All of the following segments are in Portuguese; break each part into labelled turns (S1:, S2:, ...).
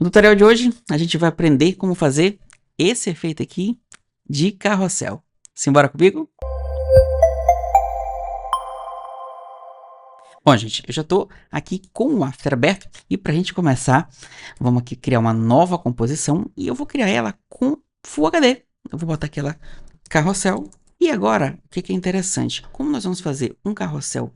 S1: No tutorial de hoje, a gente vai aprender como fazer esse efeito aqui de carrossel. Simbora comigo? Bom, gente, eu já estou aqui com o After aberto e para a gente começar, vamos aqui criar uma nova composição e eu vou criar ela com Full HD. Eu vou botar aquela carrossel e agora, o que é interessante? Como nós vamos fazer um carrossel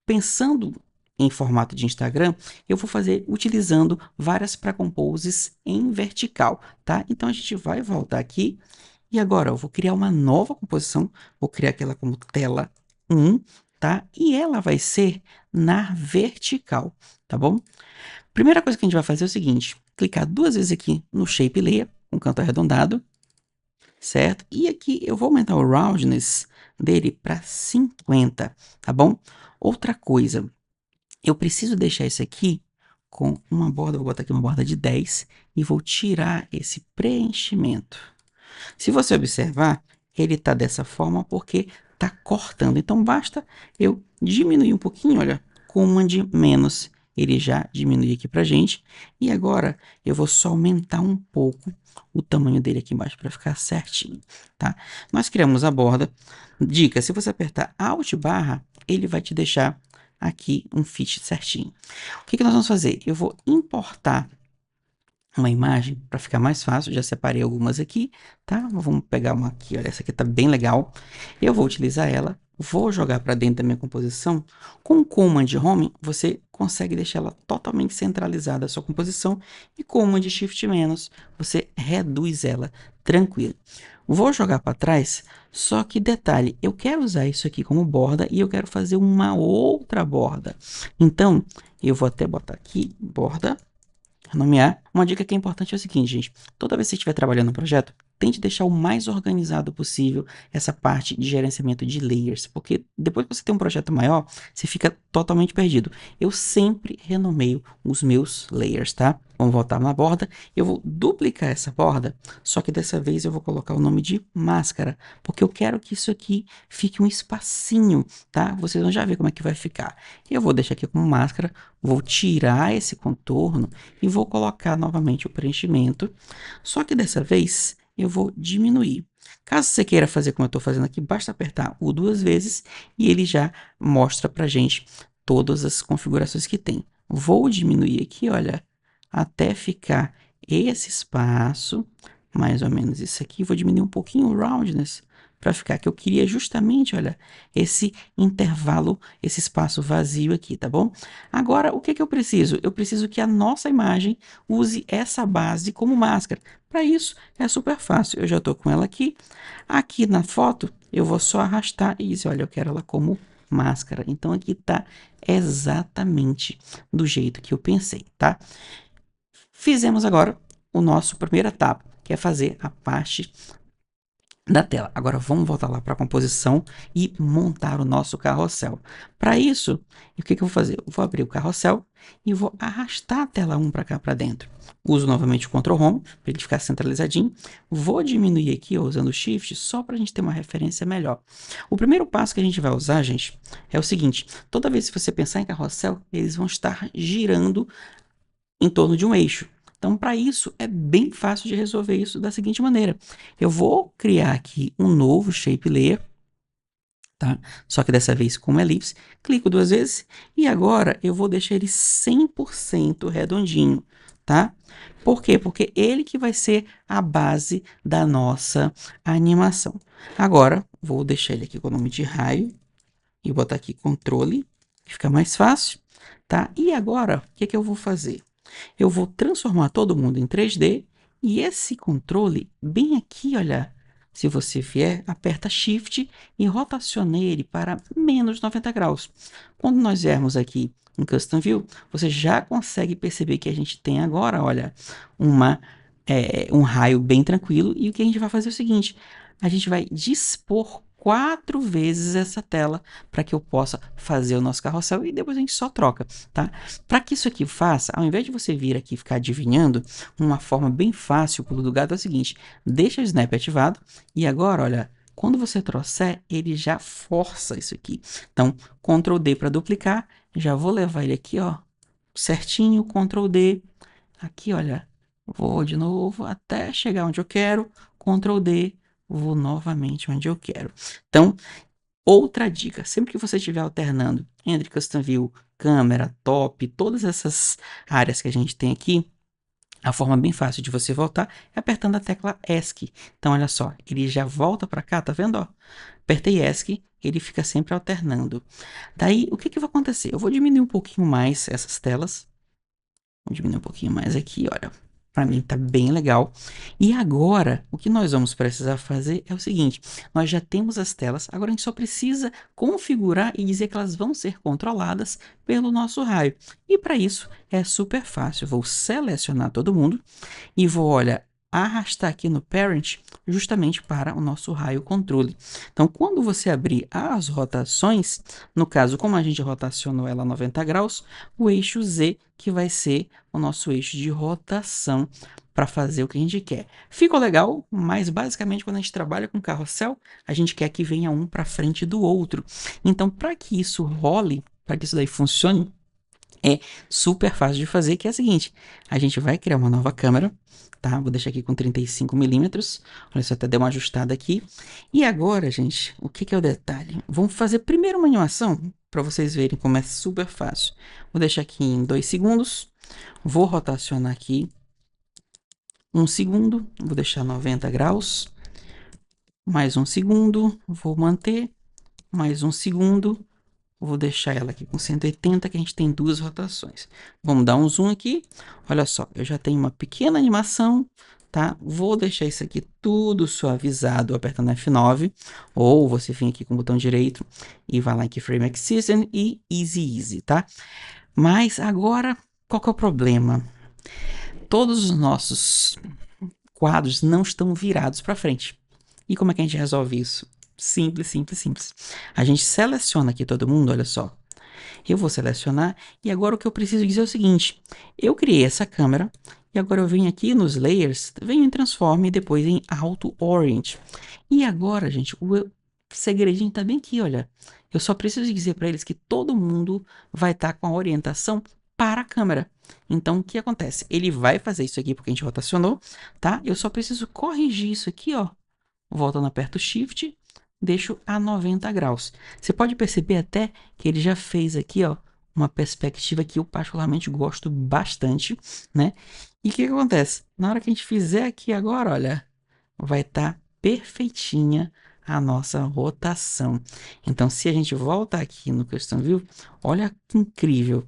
S1: pensando em formato de Instagram, eu vou fazer utilizando várias pré-composes em vertical, tá? Então a gente vai voltar aqui e agora eu vou criar uma nova composição, vou criar aquela como tela 1, tá? E ela vai ser na vertical, tá bom? Primeira coisa que a gente vai fazer é o seguinte, clicar duas vezes aqui no Shape Layer, com canto arredondado, certo? E aqui eu vou aumentar o roundness dele para 50, tá bom? Outra coisa, eu preciso deixar esse aqui com uma borda, vou botar aqui uma borda de 10 e vou tirar esse preenchimento. Se você observar, ele está dessa forma porque está cortando. Então basta eu diminuir um pouquinho, olha, Command menos, ele já diminui aqui para gente. E agora eu vou só aumentar um pouco o tamanho dele aqui embaixo para ficar certinho, tá? Nós criamos a borda. Dica, se você apertar Alt barra, ele vai te deixar aqui um fit certinho. O que nós vamos fazer? Eu vou importar uma imagem para ficar mais fácil, já separei algumas aqui, tá? Vamos pegar uma aqui, olha, essa aqui tá bem legal. Eu vou utilizar ela, vou jogar para dentro da minha composição. Com o Command Home, você consegue deixar ela totalmente centralizada a sua composição e Command Shift menos, você reduz ela tranquilo. Vou jogar para trás, só que detalhe, eu quero usar isso aqui como borda e eu quero fazer uma outra borda. Então, eu vou até botar aqui, borda, nomear. Uma dica que é importante é o seguinte, gente. Toda vez que você estiver trabalhando no projeto, tente deixar o mais organizado possível essa parte de gerenciamento de layers, porque depois que você tem um projeto maior, você fica totalmente perdido. Eu sempre renomeio os meus layers, tá? Vamos voltar na borda. Eu vou duplicar essa borda, só que dessa vez eu vou colocar o nome de máscara, porque eu quero que isso aqui fique um espacinho, tá? Vocês vão já ver como é que vai ficar. Eu vou deixar aqui como máscara, vou tirar esse contorno e vou colocar novamente o preenchimento, só que dessa vez eu vou diminuir. Caso você queira fazer como eu estou fazendo aqui, basta apertar o duas vezes e ele já mostra para gente todas as configurações que tem. Vou diminuir aqui, olha, até ficar esse espaço, mais ou menos isso aqui. Vou diminuir um pouquinho o roundness para ficar, que eu queria justamente, olha, esse intervalo, esse espaço vazio aqui, tá bom? Agora, o que eu preciso? Eu preciso que a nossa imagem use essa base como máscara. Para isso, é super fácil. Eu já estou com ela aqui. Aqui na foto, eu vou só arrastar e dizer, olha, eu quero ela como máscara. Então, aqui está exatamente do jeito que eu pensei, tá? Fizemos agora o nosso primeira etapa, que é fazer a parte da tela. Agora vamos voltar lá para a composição e montar o nosso carrossel. Para isso, o que eu vou fazer? Eu vou abrir o carrossel e vou arrastar a tela 1 para cá para dentro. Uso novamente o Ctrl Home para ele ficar centralizadinho. Vou diminuir aqui usando o Shift só para a gente ter uma referência melhor. O primeiro passo que a gente vai usar, gente, é o seguinte. Toda vez que você pensar em carrossel, eles vão estar girando em torno de um eixo. Então, para isso, é bem fácil de resolver isso da seguinte maneira. Eu vou criar aqui um novo Shape Layer, tá? Só que dessa vez com uma elipse. Clico duas vezes e agora eu vou deixar ele 100% redondinho, tá? Por quê? Porque ele que vai ser a base da nossa animação. Agora, vou deixar ele aqui com o nome de raio e botar aqui controle, que fica mais fácil, tá? E agora, o que eu vou fazer? Eu vou transformar todo mundo em 3D e esse controle, bem aqui, olha, se você vier, aperta Shift e rotacione ele para menos 90 graus. Quando nós viermos aqui em Custom View, você já consegue perceber que a gente tem agora, olha, um raio bem tranquilo. E o que a gente vai fazer é o seguinte, a gente vai dispor 4 vezes essa tela para que eu possa fazer o nosso carrossel e depois a gente só troca, tá? Para que isso aqui faça, ao invés de você vir aqui ficar adivinhando, uma forma bem fácil, o pulo do gato é o seguinte, deixa o Snap ativado e agora, olha, quando você trouxer, ele já força isso aqui. Então, Ctrl D para duplicar, já vou levar ele aqui, ó, certinho, Ctrl D, aqui, olha, Vou de novo até chegar onde eu quero. Ctrl D, vou novamente onde eu quero. Então, outra dica, sempre que você estiver alternando entre Custom View, câmera, top, todas essas áreas que a gente tem aqui, a forma bem fácil de você voltar é apertando a tecla ESC. Então, olha só, ele já volta para cá, tá vendo? Ó? Apertei ESC, ele fica sempre alternando. Daí, o que que vai acontecer? Eu vou diminuir um pouquinho mais essas telas. Vou diminuir um pouquinho mais aqui, olha. Para mim tá bem legal. E agora, o que nós vamos precisar fazer é o seguinte. Nós já temos as telas, agora a gente só precisa configurar e dizer que elas vão ser controladas pelo nosso raio. E para isso é super fácil. Eu vou selecionar todo mundo e vou, olha, arrastar aqui no Parent justamente para o nosso raio controle. Então, quando você abrir as rotações, no caso, como a gente rotacionou ela 90 graus, o eixo Z que vai ser o nosso eixo de rotação para fazer o que a gente quer. Ficou legal, mas basicamente quando a gente trabalha com carrossel, a gente quer que venha um para frente do outro. Então, para que isso role, para que isso daí funcione, é super fácil de fazer, que é o seguinte, a gente vai criar uma nova câmera, tá? Vou deixar aqui com 35 milímetros, olha só, até deu uma ajustada aqui. E agora, gente, o que que é o detalhe? Vamos fazer primeiro uma animação, para vocês verem como é super fácil. Vou deixar aqui em 2 segundos, vou rotacionar aqui, 1 segundo, vou deixar 90 graus, mais 1 segundo, vou manter, mais 1 segundo, vou deixar ela aqui com 180, que a gente tem duas rotações. Vamos dar um zoom aqui. Olha só, eu já tenho uma pequena animação, tá? Vou deixar isso aqui tudo suavizado apertando F9. Ou você vem aqui com o botão direito e vai lá em Keyframe Excision e Easy Easy, tá? Mas agora, qual que é o problema? Todos os nossos quadros não estão virados para frente. E como é que a gente resolve isso? Simples, simples, simples. A gente seleciona aqui todo mundo, olha só. Eu vou selecionar e agora o que eu preciso dizer é o seguinte. Eu criei essa câmera e agora eu venho aqui nos Layers, venho em Transform e depois em Auto Orient. E agora, gente, o segredinho está bem aqui, olha. Eu só preciso dizer para eles que todo mundo vai estar com a orientação para a câmera. Então, o que acontece? Ele vai fazer isso aqui porque a gente rotacionou, tá? Eu só preciso corrigir isso aqui, ó. Voltando, aperto Shift, deixo a 90 graus. Você pode perceber até que ele já fez aqui, ó, uma perspectiva que eu particularmente gosto bastante, né? E o que que acontece? Na hora que a gente fizer aqui agora, olha, vai estar perfeitinha a nossa rotação. Então, se a gente volta aqui no Custom View, olha que incrível,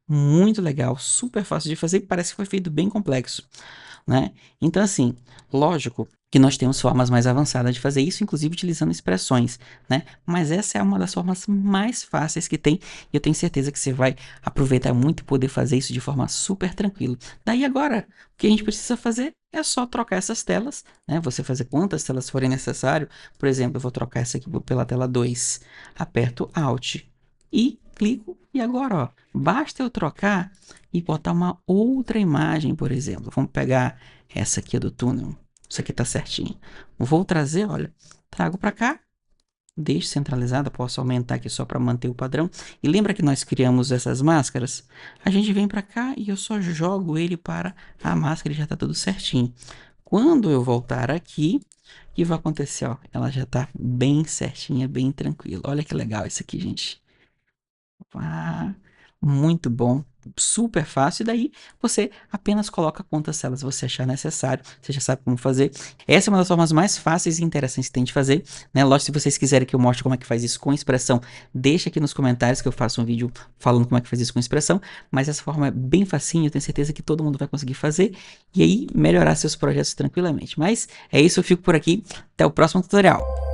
S1: muito legal, super fácil de fazer e parece que foi feito bem complexo, né? Então, assim, lógico que nós temos formas mais avançadas de fazer isso, inclusive utilizando expressões, né? Mas essa é uma das formas mais fáceis que tem e eu tenho certeza que você vai aproveitar muito e poder fazer isso de forma super tranquila. Daí agora, o que a gente precisa fazer é só trocar essas telas, né? Você fazer quantas telas forem necessário. Por exemplo, eu vou trocar essa aqui pela tela 2. Aperto Alt e clico e agora, ó, basta eu trocar e botar uma outra imagem, por exemplo. Vamos pegar essa aqui do túnel. Isso aqui tá certinho. Vou trazer, olha, trago para cá, deixo centralizado, posso aumentar aqui só para manter o padrão. E lembra que nós criamos essas máscaras? A gente vem para cá e eu só jogo ele para a máscara e já tá tudo certinho. Quando eu voltar aqui, o que vai acontecer? Ó, ela já tá bem certinha, bem tranquila. Olha que legal isso aqui, gente. Ah, muito bom, super fácil. E daí você apenas coloca quantas células você achar necessário, você já sabe como fazer. Essa é uma das formas mais fáceis e interessantes que tem de fazer, né? Lógico, se vocês quiserem que eu mostre como é que faz isso com expressão, deixa aqui nos comentários que eu faço um vídeo falando como é que faz isso com expressão. Mas essa forma é bem facinho, eu tenho certeza que todo mundo vai conseguir fazer e aí melhorar seus projetos tranquilamente. Mas é isso, eu fico por aqui. Até o próximo tutorial.